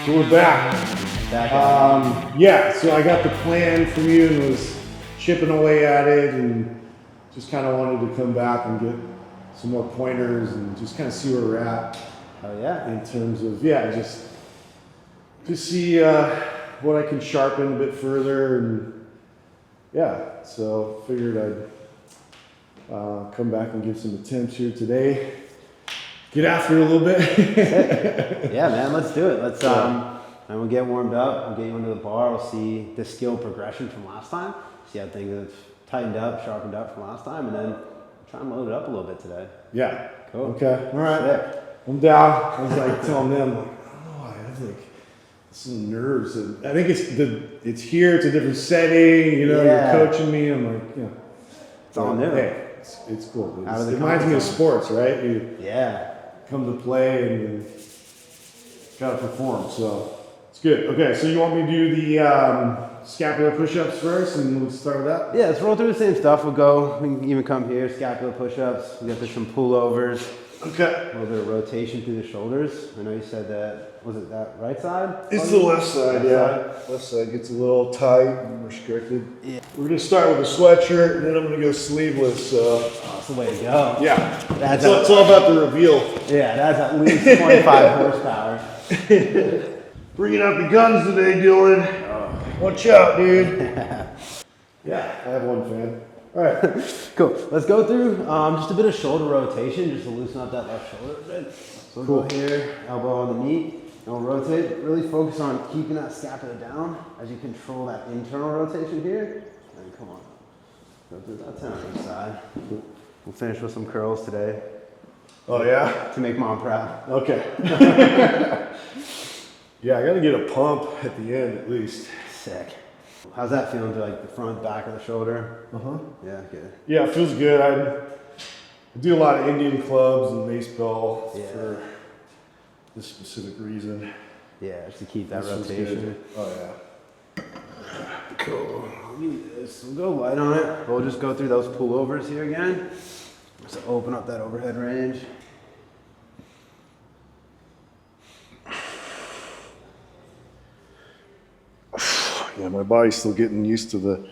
So we're back. Yeah, so I got the plan from you and was chipping away at it and just kind of wanted to come back and get some more pointers and just kind of see where we're at. Oh yeah. In terms of, just see what I can sharpen a bit further and so figured I'd come back and give some attempts here today. Get after it a little bit. Yeah, man, let's do it. Let's and we'll get warmed up. We'll get you into the bar. We'll see the skill progression from last time. See how things have tightened up, sharpened up from last time, and then try and load it up a little bit today. Yeah. Cool. Okay. All right. Sick. I'm down. I was like telling them, like, I don't know, I have like some nerves. And I think it's here. It's a different setting. You know, Yeah. you're coaching me. I'm like, It's all new. Hey, it's cool. Out of the It reminds me of sports, right? You come to play and you gotta perform. So it's good. Okay, so you want me to do the scapular push-ups first, and we'll start with that? Yeah, let's roll through the same stuff. We can even come here, scapular push-ups. We'll get to some pullovers. Okay. A little bit of rotation through the shoulders. I know you said that, was it that right side? It's the left side, Left side gets a little tight and restricted. Yeah. We're gonna start with a sweatshirt, and then I'm gonna go sleeveless. That's the way to go. Yeah. That's It's all about the reveal. Yeah, that's at least 25 horsepower. Bringing out the guns today, Dylan. Watch out, dude. Yeah, I have one fan. All right. Cool. Let's go through just a bit of shoulder rotation, just to loosen up that left shoulder a bit. So we'll go here, elbow on the knee, and we'll rotate. Really focus on keeping that scapula down as you control that internal rotation here. And come on. Go through that 10 on each side. We'll finish with some curls today. Oh, yeah? To make mom proud. Okay. Yeah, I got to get a pump at the end at least. Sick. How's that feeling to like the front, back of the shoulder? Uh-huh. Yeah, good. Yeah, it feels good. I do a lot of Indian clubs and baseball for this specific reason. Yeah, just to keep that This rotation. Oh, yeah. Cool. We'll go light on it. We'll just go through those pullovers here again. Just to open up that overhead range. Yeah, my body's still getting used to the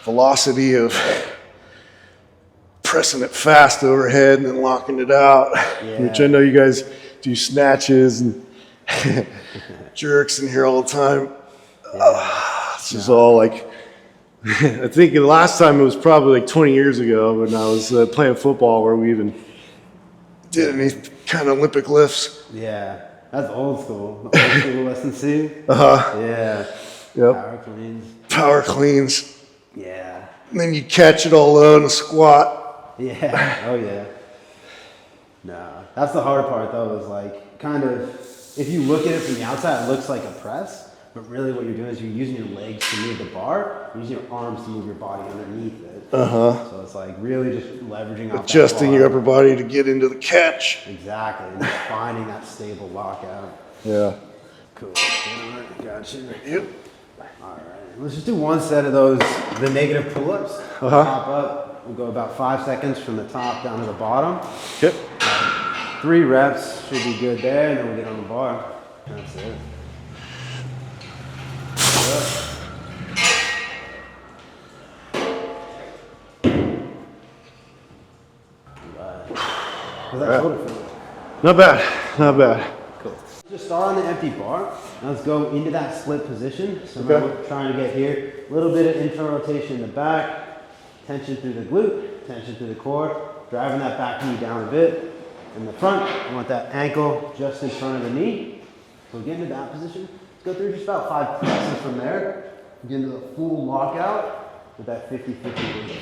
velocity of pressing it fast overhead and then locking it out, which I know you guys do snatches and jerks in here all the time. This is all like, I think the last time it was probably like 20 years ago when I was playing football where we even did any kind of Olympic lifts. Yeah, that's old school. The old school S&C. Yeah. Yep. Power cleans. Power cleans. Yeah. And then you catch it all low in a squat. Yeah. Oh yeah. No, that's the hard part though. Is like kind of if you look at it from the outside, it looks like a press, but really what you're doing is you're using your legs to move the bar, you're using your arms to move your body underneath it. So it's like really just leveraging off Adjusting your upper body to get into the catch. Exactly. And just finding that stable lockout. Yeah. Cool. All right, gotcha. Yep. All right. Let's just do one set of those, the negative pull-ups. Pop up. We'll go about 5 seconds from the top down to the bottom. Yep. 3 reps should be good there, and then we'll get on the bar. That's it. How's that shoulder feel? Not bad. Not bad. Cool. Just start on the empty bar. Now let's go into that split position. So we're trying to get here. A little bit of internal rotation in the back. Tension through the glute. Tension through the core. Driving that back knee down a bit. In the front, you want that ankle just in front of the knee. So get into that position. Let's go through just about 5 presses from there. Get into the full lockout with that 50-50 range.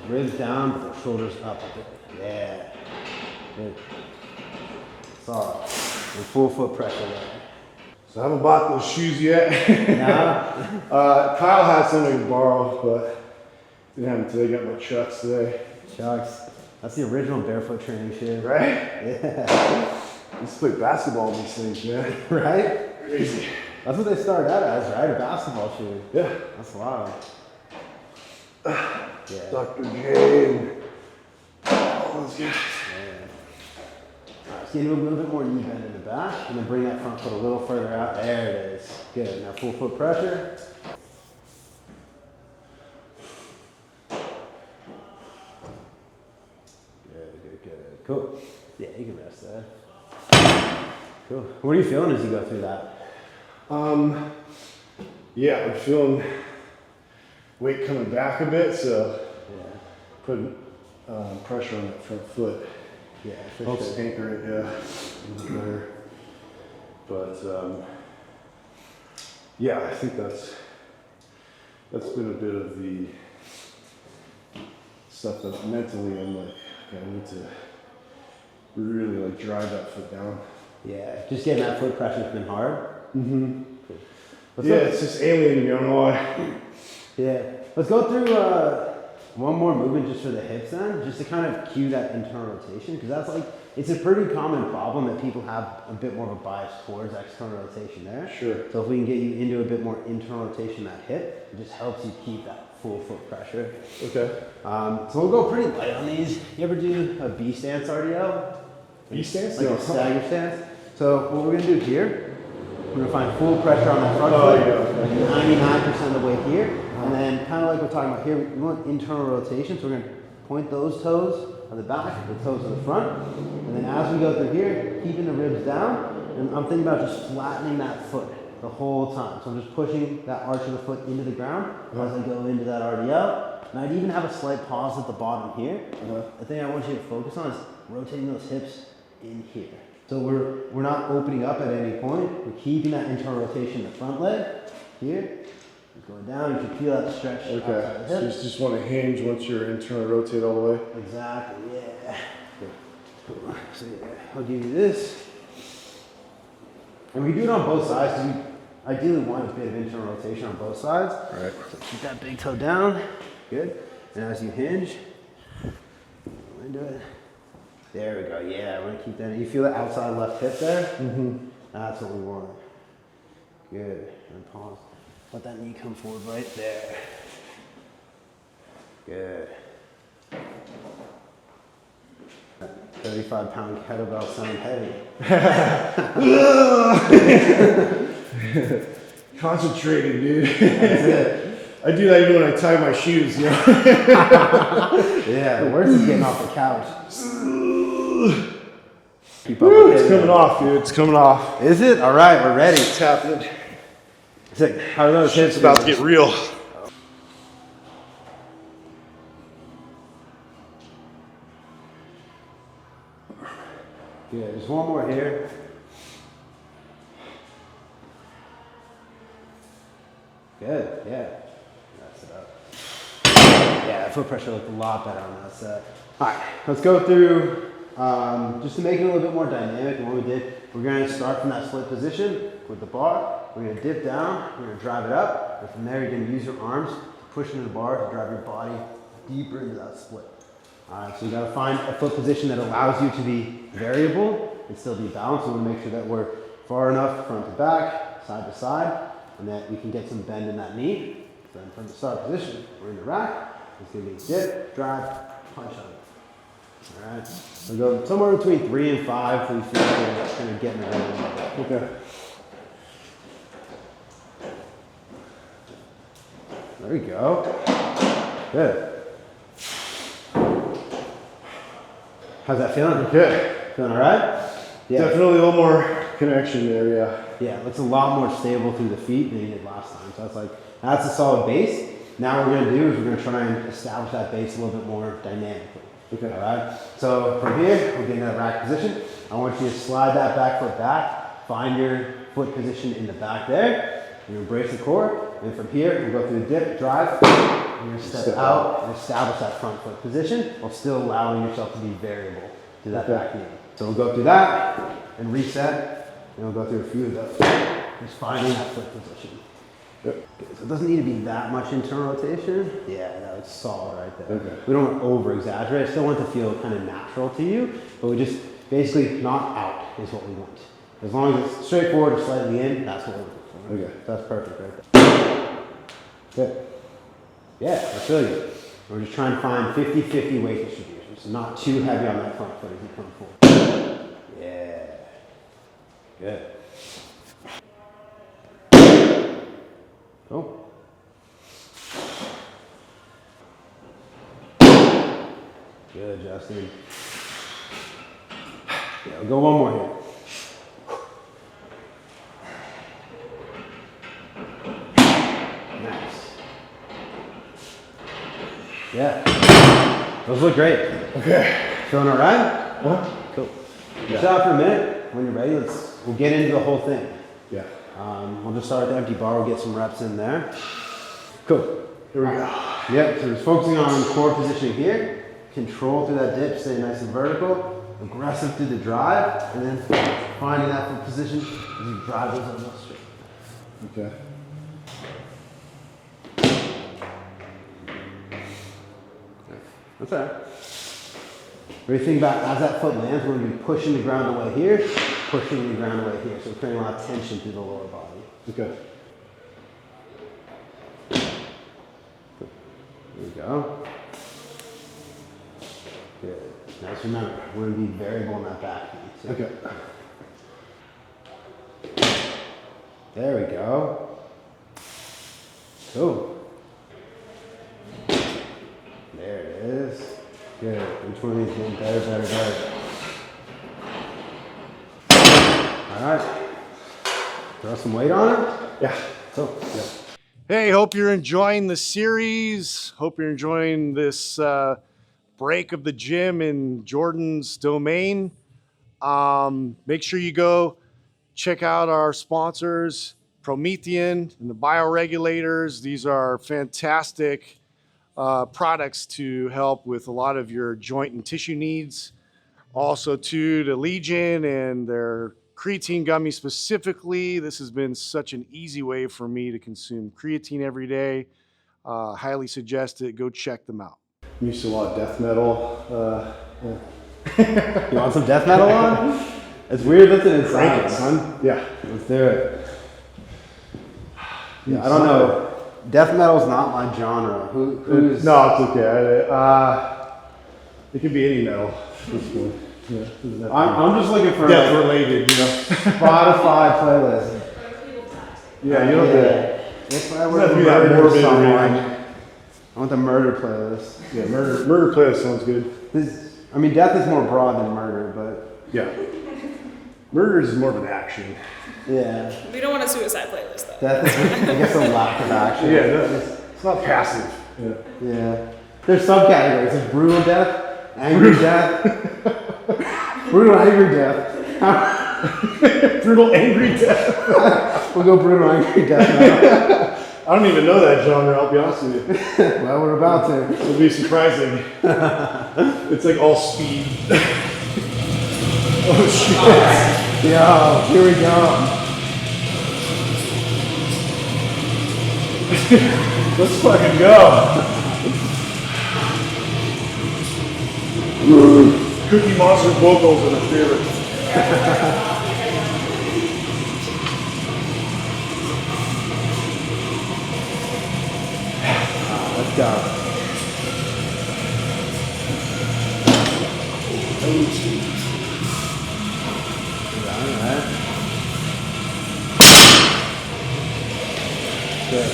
Ribs down, but the shoulders up a bit. Yeah. Good. Solid. And full foot pressure there. So I haven't bought those shoes yet. No? Kyle has some I can borrow, but didn't have them today. Got my Chucks today. Chucks. That's the original barefoot training shoe. Right? Yeah. I used to play basketball in these things, man. Right? Crazy. That's what they started out as, right? A basketball shoe. Yeah. That's wild. Yeah. Dr. J and all those guys. Yeah. Just get into a little bit more knee bend in the back, and then bring that front foot a little further out. There it is. Good. Now full foot pressure. Good. Cool. Yeah, you can rest there. Cool. What are you feeling as you go through that? Yeah, I'm feeling weight coming back a bit, so putting pressure on that front foot. Yeah, for Helps sure. anchor it, yeah, a little better. But yeah, I think that's been a bit of the stuff that mentally I'm like, okay, I need to really like drive that foot down. Yeah, just getting that foot pressure has been hard. Mm-hmm. Cool. Yeah, it's just alienating me, I don't know why. Yeah, let's go through one more movement just for the hips then, just to kind of cue that internal rotation, because that's like, it's a pretty common problem that people have a bit more of a bias towards external rotation there. Sure. So if we can get you into a bit more internal rotation in that hip, it just helps you keep that full foot pressure. Okay. So we'll go pretty light on these. You ever do a B stance RDL? B stance? Like No. a stagger stance. So what we're gonna do here, we're gonna find full pressure on that front Oh, foot, yeah, okay. 99% of the way here, and then kind of like we're talking about here, we want internal rotation, so we're gonna point those toes on the back, the toes on the front, and then as we go through here, keeping the ribs down, and I'm thinking about just flattening that foot the whole time. So I'm just pushing that arch of the foot into the ground as I go into that RDL, and I'd even have a slight pause at the bottom here. The thing I want you to focus on is rotating those hips in here. So we're not opening up at any point. We're keeping that internal rotation in the front leg here. Just going down. You can feel that stretch. Okay. So you just want to hinge once you're internal rotate all the way. Exactly. Yeah. Cool. So yeah, I'll give you this. And we do it on both sides because we ideally want a bit of internal rotation on both sides. All right. So keep that big toe down. Good. And as you hinge, go into it. There we go. Yeah, I want to keep that. You feel the outside left hip there? Mm-hmm. That's what we want. Good. And pause. Let that knee come forward right there. Good. 35-pound kettlebell sound heavy. Concentrated, dude. That's it. I do that even when I tie my shoes, you know? Yeah, the worst is getting off the couch. Keep up with It's it. coming off, dude. It's coming off. Is it? All right, we're ready. It's happening. Sick. How are those hips? It's about to get real. Good. Just one more here. Good. Yeah. That's it up. Yeah, foot pressure looked a lot better on that set. All right, let's go through. Just to make it a little bit more dynamic than what we did, we're going to start from that split position with the bar. We're going to dip down, we're going to drive it up, and from there you're going to use your arms to push into the bar to drive your body deeper into that split. All right, so you got to find a foot position that allows you to be variable and still be balanced. We want to make sure that we're far enough front to back, side to side, and that we can get some bend in that knee. Then from the start position, we're in the rack. It's going to be dip, drive, punch on it. All right, we'll go somewhere between 3 and 5 till you feel like you're kind of getting the rhythm. Okay. There we go. Good. How's that feeling? Good. Feeling all right? Yeah. Definitely a little more connection there, yeah. Yeah, it looks a lot more stable through the feet than you did last time. So that's a solid base. Now what we're going to do is we're going to try and establish that base a little bit more dynamically. Okay. All right. So from here, we'll get in that rack position. I want you to slide that back foot back. Find your foot position in the back there. You embrace the core. And from here, we'll go through the dip, drive. You're going to step out and establish that front foot position while still allowing yourself to be variable to that back knee. So we'll go through that and reset. And we'll go through a few of those. Just finding that foot position. Yep. Okay, so it doesn't need to be that much internal rotation. Yeah, that was solid right there. Okay. We don't want to over exaggerate. I still want it to feel kind of natural to you, but we just basically not out is what we want. As long as it's straightforward or slightly in, that's what we're looking for. Okay. That's perfect right there. Good. Yeah, I feel you. We're just trying to find 50-50 weight distribution, so not too heavy on that front foot as you come forward. Yeah. Good. Cool. Good, Justin. Yeah, we'll go one more here. Nice. Yeah. Those look great. Okay. Feeling all right? Cool. Yeah. Shut up for a minute. When you're ready, we'll get into the whole thing. Yeah. We'll just start with the empty bar. We'll get some reps in there. Cool. Here we go. Yep, so just focusing on core positioning here. Control through that dip, stay nice and vertical. Aggressive through the drive, and then finding that full position as you drive those elbows straight. Okay. That's all right. Really think about as that foot lands, we're going to be pushing the ground away here, pushing the ground away here. So we're creating a lot of tension through the lower body. Okay. There we go. Good. Now just remember, we're going to be variable in that back knee too. Okay. There we go. Cool. There it is. Good. Which one of these getting better, better, better? All right. Throw some weight on it. Yeah. Cool. Yeah. Hey, hope you're enjoying the series. Hope you're enjoying this break of the gym in Jordan's domain. Make sure you go check out our sponsors, Promethean and the bioregulators. These are fantastic products to help with a lot of your joint and tissue needs. Also to the Legion and their creatine gummy specifically. This has been such an easy way for me to consume creatine every day. Highly suggest it. Go check them out. I'm used to a lot of death metal. You want some death metal on? It's weird lifting in silence, son. Yeah. Let's do it. Yeah, I don't know. Death metal's not my genre. Who's? No, it's okay. It could be any metal. Yeah, I'm just looking for death related, you know. Spotify playlist. Yeah, you don't have to. If I were to murder someone, I want the murder playlist. Yeah, murder playlist sounds good. I mean, death is more broad than murder, but yeah, murder is more of an action. Yeah. We don't want a suicide playlist though. Death is, I guess, a lack of action. Yeah, it's not passive. Yeah. Yeah. There's subcategories. There's brutal death, angry death, brutal angry death. Brutal angry death. We'll go brutal angry death now. I don't even know that genre, I'll be honest with you. Well, we're about to. It'll be surprising. It's like all speed. Oh shit. Yo, here we go. Let's fucking go. Cookie Monster vocals are my favorite. Let's go. Alright. Good.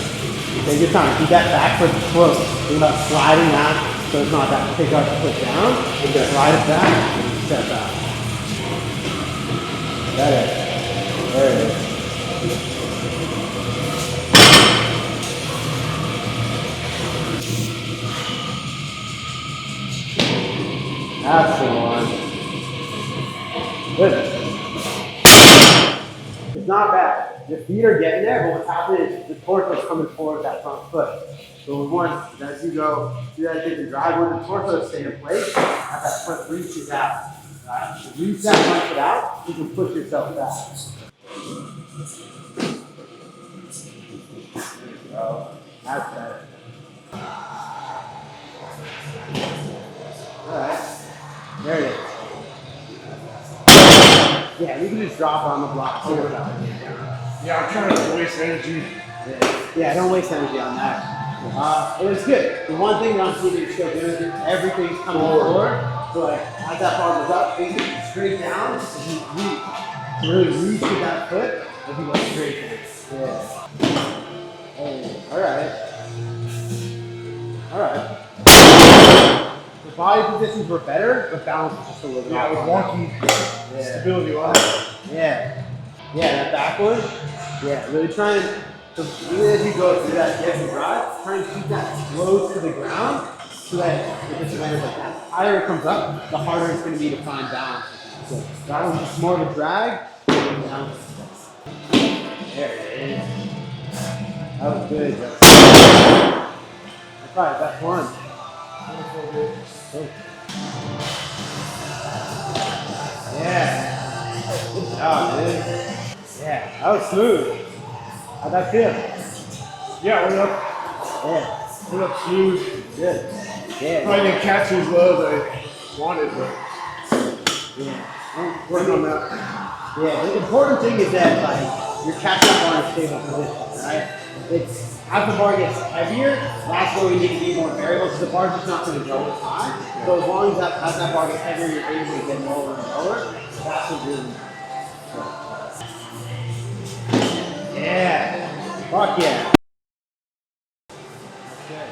Take your time. Keep that back foot close. Think about sliding that so it's not that pick up foot down. Okay. Slide it back and step out. That is. There it is. That's the one. Good. It's not bad. Your feet are getting there, but what's happening is the torso is coming forward that front foot. So once, as you go do that thing to drive with the torso stay in place, as that foot reaches out. If you reach that front foot out, you can push yourself back. So that's better. Alright. There it is. Yeah, you can just drop on the block. Yeah, I'm trying to waste energy. Yeah, don't waste energy on that. It was good. The one thing that I'm seeing you still doing is everything's coming forward. So like, as that bar goes up, basically straight down, and you reach. really reach with that foot if you go straight there. Yeah. Hey, alright. The body positions were better, but balance was just a little bit off. Yeah, it was wonky. Yeah. Stability wise. Yeah. Yeah, that backward. Yeah, really trying to, even as you go through that dip and drive, trying to keep that close to the ground so that if it's landed like that, the higher it comes up, the harder it's going to be to find balance. So that one's just more of a drag. Down. There it is. That was good. That's right, that's one. Yeah. Good job, dude. Yeah, that was smooth. How'd that feel? Yeah, went up. Yeah. Went up smooth. Good. Yeah. Probably didn't catch as low as I wanted, but Yeah. working on that. Yeah, the important thing is that like you're catching up on a stable position, right? It's as the bar gets heavier, that's where we need to be more variable because the bar's just not going to go as high. So as long as that bar gets heavier, you're able to get lower and lower. That's what really matters. Yeah. Fuck yeah. Okay.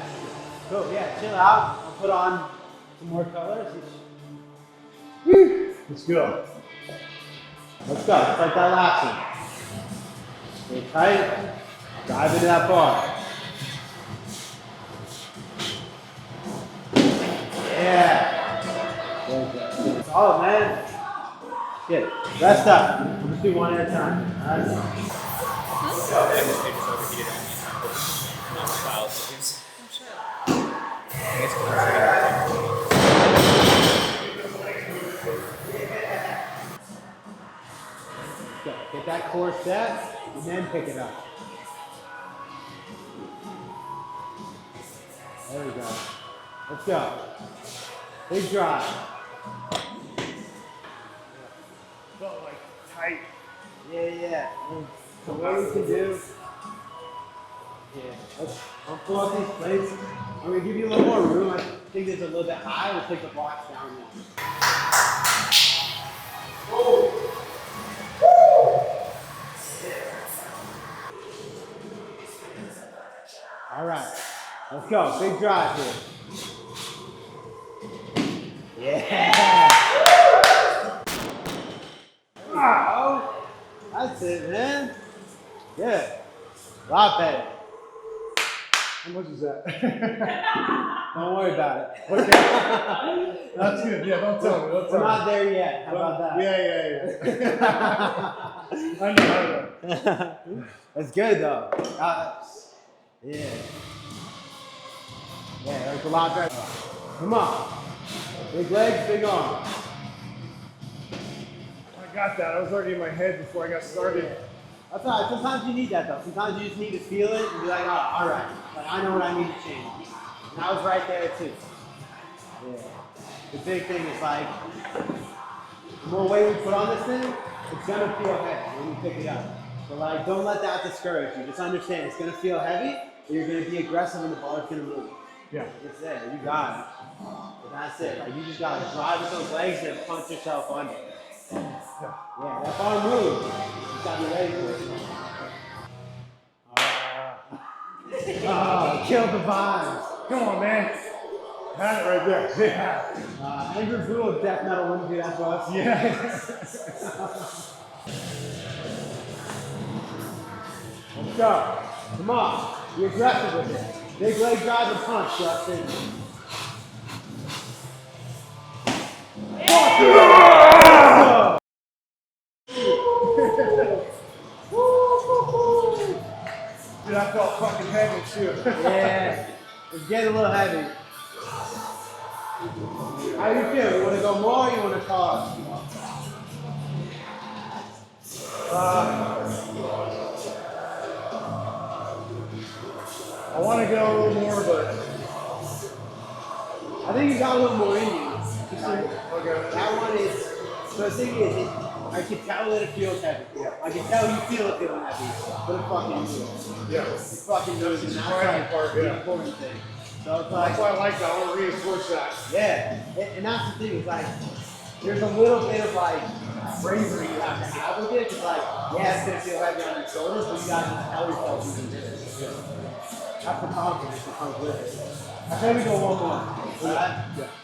Cool. Yeah, chill out. I'll put on some more colors. Let's go. Let's go. It's like that last one. Stay tight. Dive into that bar. Yeah. Good. Solid, man. Good. Rest up. We'll just do one at a time. All right. Go. Get that core set and then pick it up. There we go. Let's go. Big drive. Felt like tight. Yeah. So what we can do, let's pull up these plates. I'm gonna give you a little more room. I think it's a little bit high. We'll take the blocks down now. All right, let's go. Big drive here. Yeah. Oh, that's it, man. Good. A lot better. How much is that? Don't worry about it. Okay. That's good. Yeah, don't tell me. Don't We're tell not me. there yet. How about that? Yeah. I know. That's good though. Yeah. Yeah, that's a lot better. Come on. Big legs, big arms. I got that. I was already in my head before I got started. That's all right. Sometimes you need that though. Sometimes you just need to feel it and be like, oh, all right. Like, I know what I need to change. And I was right there too. Yeah. The big thing is like, the more weight we put on this thing, it's gonna feel heavy when you pick it up. So like, don't let that discourage you. Just understand it's gonna feel heavy, but you're gonna be aggressive and the ball's gonna move. Yeah. It's there. You got it. But that's it. Like, you just gotta drive with those legs and punch yourself under. Yeah, that bar moves. You gotta be ready for it. Oh, kill the vibes. Come on, man. Had it right there. Yeah. Andrew Brew of Death Metal wouldn't do that to us. Yeah. Let's go. Come on. Be aggressive with it. Big leg drive and punch, Justin. Dude, I felt fucking heavy too. Yeah. It's getting a little heavy. How do you feel? You want to go more or you want to pause? I want to go a little more, but I think you got a little more in you. okay. That one is, so the thing is, I can tell that it feels heavy. Yeah. I can tell you feel it feeling heavy, but it fucking moves. Yeah. It fucking moves, and that's Right like part, the yeah. important thing. So it's That's like, why I like that. I want to reinforce that. yeah, and that's the thing, is like, there's a little bit of like bravery you have to have with it. It's like, yeah, it's gonna feel heavy on your shoulders, but you gotta just tell yourself you can do it. That's the confidence that comes with it. I think we go one more. Alright?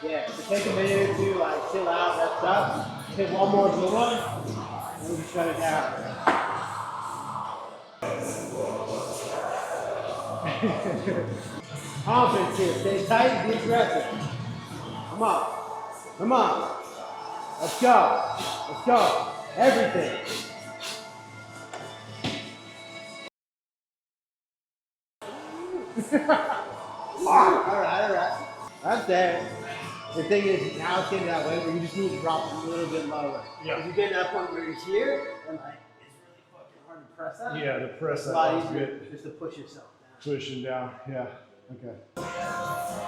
Yeah. So take a minute or two, like chill out, rest up. Hit one more good one, and we can shut it down. Confidence here. Stay tight, be aggressive. Come on. Come on. Let's go. Let's go. Everything. Alright. That's there. The thing is, now it's getting that way where you just need to drop a little bit lower. Yeah. If you get to that point where you're here, and like, it's really fucking hard to press that. Yeah, the press It's a that lot was easier good. just to push yourself down. Pushing down, yeah. Okay.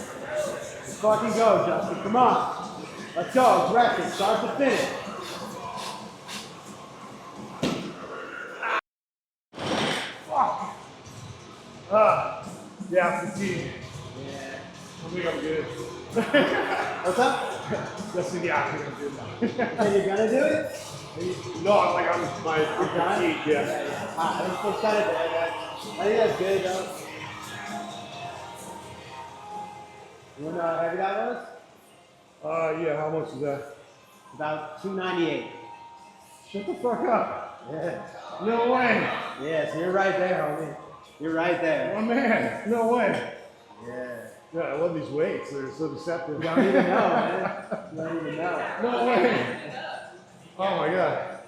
Let's fucking go, Justin. Come on. Let's go. Aggressive. Start to finish. Yeah, fatigue. Yeah. I think I'm good. What's up? Yeah, I think I'm good now. Are you gonna do it? No, I'm like, I'm my fatigue, yeah. Let's cut it there, guys. I think that's good, though. You wanna know how heavy that was? Yeah, how much is that? About 298. Shut the fuck up. Yeah. No way. Yeah, so you're right there, homie. You're right there. Oh man, no way. Yeah. Yeah, I love these weights. They're so deceptive. You don't even know, man. You don't even know. No way. Oh my god.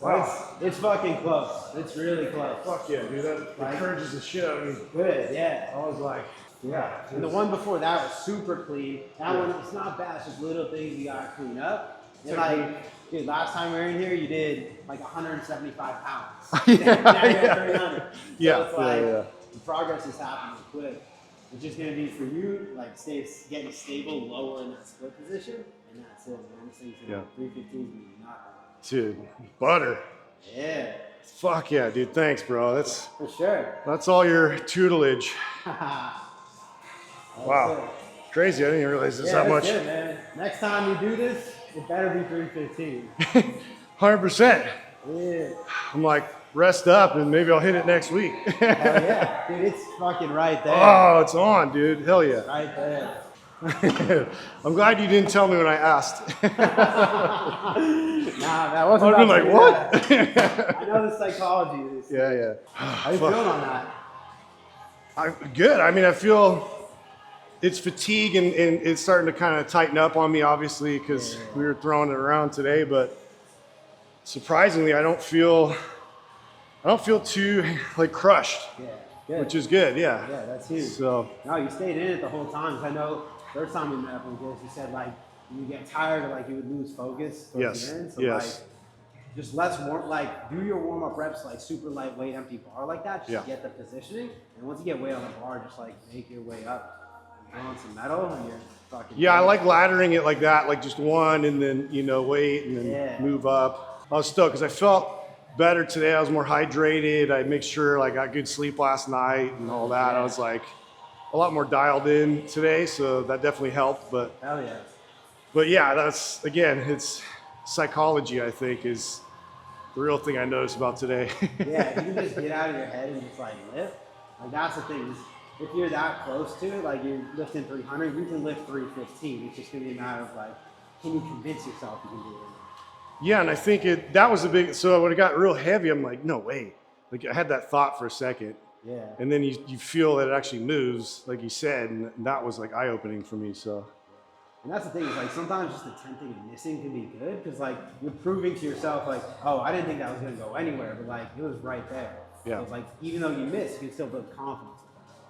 Wow. It's fucking close. It's really close. Fuck yeah, dude. That Like- encourages the shit out of me. Good, yeah. I was like, Yeah. And the one before that was super clean. That one, it's not bad. It's just little things you gotta clean up. And like, dude, last time we were in here, you did like 175 pounds. Yeah, Now you're at 300. So Yeah, it's like, yeah. the progress is happening quick. It's just gonna be for you, like, getting stable lower in that split position, and that's it, man. This thing's gonna 315 is gonna be nothing. dude, butter. Yeah, Fuck yeah, dude. Thanks, bro. for sure. That's all your tutelage. That's Wow. it. Crazy. I didn't realize this Yeah, that much. that's it, man. Next time you do this, it better be 315. 100%. Yeah. I'm like, rest up and maybe I'll hit it next week. Oh yeah, dude, it's fucking right there. Oh, it's on, dude. Hell yeah. Right there. I'm glad you didn't tell me when I asked. Nah, that wasn't. I'd been like, what? I know the psychology of this. Yeah. How you feeling on that? I'm good. I mean, I feel it's fatigue and it's starting to kind of tighten up on me, obviously, because we were throwing it around today. But surprisingly, I don't feel too like crushed, Yeah, good. which is good. Yeah. Yeah, that's huge. So No, you stayed in it the whole time. 'Cause I know first time we met up with this, you said like you get tired or like you would lose focus. towards Yes, the end. So yes. like just do your warm up reps like super lightweight empty bar like that, just to get the positioning. And once you get weight on the bar, just like make your way up. Throw on some metal and you're fucking. yeah, I like laddering it like that, like just one and then wait and then move up. I was stoked because I felt better today. I was more hydrated. I make sure I got good sleep last night and all that. I was like a lot more dialed in today, so that definitely helped. But Hell yeah. yeah, that's again, it's psychology. I think is the real thing I noticed about today. Yeah, if you can just get out of your head and just like lift, like that's the thing. Is if you're that close to it, like you're lifting 300, you can lift 315. It's just gonna be a matter of like, can you convince yourself you can do it? Yeah, and I think that was a big. So when it got real heavy, I'm like, no way. Like I had that thought for a second. Yeah. And then you feel that it actually moves, like you said, and that was like eye-opening for me. So. And that's the thing, is like sometimes just attempting and missing can be good because like you're proving to yourself like, oh, I didn't think that was gonna go anywhere, but like it was right there. Yeah. So it's like even though you missed, you can still build confidence.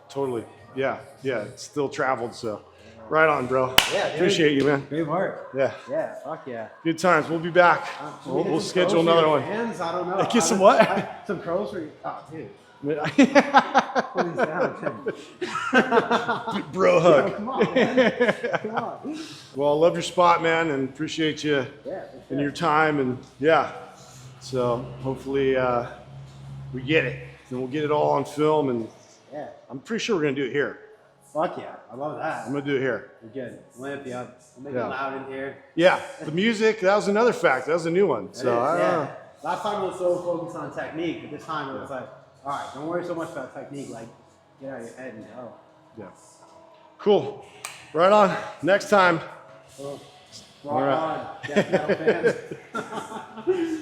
Totally. Yeah. It still traveled. So, right on, bro. Yeah, dude. Appreciate you, man. Great work. Yeah. Yeah, fuck yeah. Good times. We'll be back. Should we We'll get some schedule curls for another your one. fans? I don't know. Get some what? Some curls for you. Oh, dude. Put Bro these down, Tim. hug. Come on, man. Come on. Well, I love your spot, man, and appreciate you Yeah, for and sure. your time. And yeah, so hopefully we get it. and we'll get it all on film. And Yeah. I'm pretty sure we're gonna do it here. Fuck yeah. I love that. I'm gonna do it here. We're good. We'll amp you up. We'll make Yeah. it loud in here. Yeah, the music, that was another fact. That was a new one. It So is, I don't know. Last time it was so focused on technique, but this time it was like, all right, don't worry so much about technique. Like, get out of your head and go. Yeah. Cool. Right on. Next time. Rock All right. on. Death metal fans.